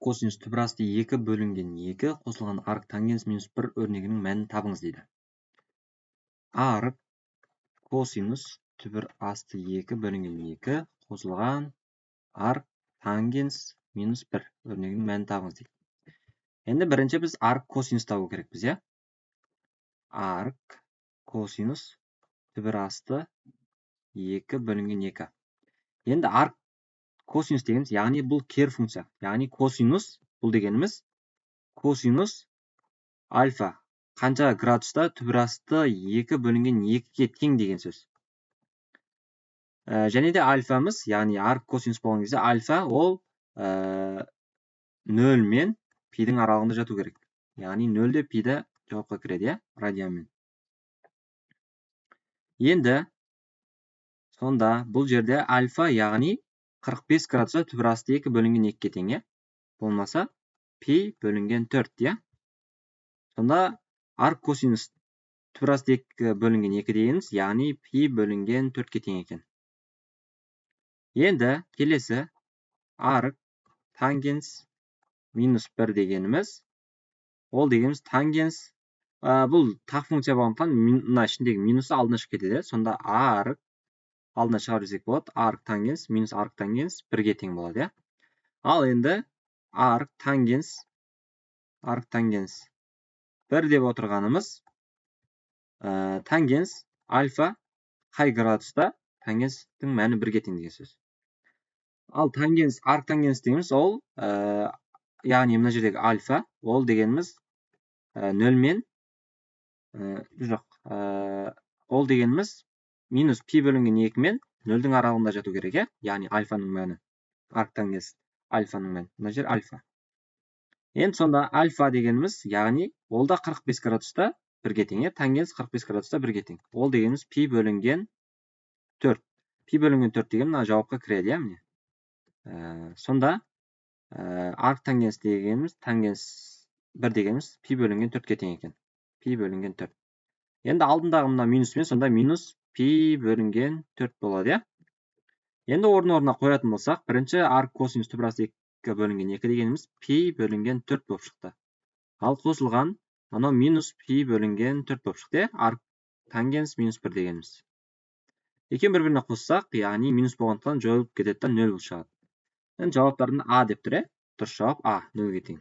косинус түбір асты 2 бөлінген 2 қосылған арк тангенс минус 1 өрнегінің мәнін табыңыз дейді. Арк косинус түбір асты 2 бөлінген 2 қосылған арк тангенс минус 1 өрнегінің мәнін табыңыз дейді. Енді бірінші біз арк косинус табу керекпіз, иә? Арк косинус түбір асты 2 бөлінген 2. Енді арк косинус дегеніміз, яғни бұл кер функция. Яғни косинус, бұл дегеніміз косинус альфа қанша градуста түбір асты 2 бөлінген 2-ге тең деген сөз. Және де альфамыз, яғни арк косинус болған кезде альфа ол 0 мен пидің аралығында жату керек. Яғни 0-де пиді жауапқа кіреді, иә, радианмен. Енді сонда бұл жерде альфа, яғни 45 градуста түбір асты 2 бөлінген 2-ге тең, иә? Болмаса пи бөлінген 4, иә? Сонда арк косинус түбір асты 2 бөлінген 2 дегеніміз, яғни пи бөлінген 4-ге тең екен. Енді келесі арк тангенс минус 1 дегеніміз, ол дегеніміз тангенс, бұл тақ функция болғандықтан мына ішіндегі минусы алдына шығып кетеді. Сонда арк алдына шығарып жіберсек болады. Арк тангенс минус арк тангенс 1-ге тең болады, иә? Ал енді арк тангенс 1 деп отырғанымыз, тангенс альфа қай градуста, тангенстің мәні 1-ге тең деген сөз. Ал тангенс, арк тангенс дегеніміз ол, яғни мына жердегі альфа, ол дегеніміз 0 мен, ол дегеніміз минус пи бөлінген 2 мен 0-дің аралығында жату керек, иә? Яғни альфаның мәні, арк тангенс альфаның мәні, мына жер альфа. Енді сонда альфа дегеніміз, яғни ол да 45 градуста 1-ге тең, тангенс 45 градуста 1-ге тең. Ол дегеніміз пи бөлінген 4. Пи бөлінген 4 деген мына жауапқа кіреді, иә, міне. Сонда арк тангенс дегеніміз, тангенс 1 дегеніміз пи бөлінген 4-ге тең екен. Пи бөлінген 4. Енді алдындағы мына минуспен, сонда минус пи бөлінген 4 болады, иә? Енді орнына қоятын болсақ, бірінші арк косинус түбір асты 2 бөлінген 2 дегеніміз пи бөлінген 4 болып шықты. Ал қосылған анау минус пи бөлінген 4 болып шықты, арк тангенс минус 1 дегеніміз. Екен бір-біріне қоссақ, яғни минус болғандықтан жойылып кетеді, 0 болып шығады. Енді жауаптарын А деп тұр, дұрыс жауап А, 0-ге тең.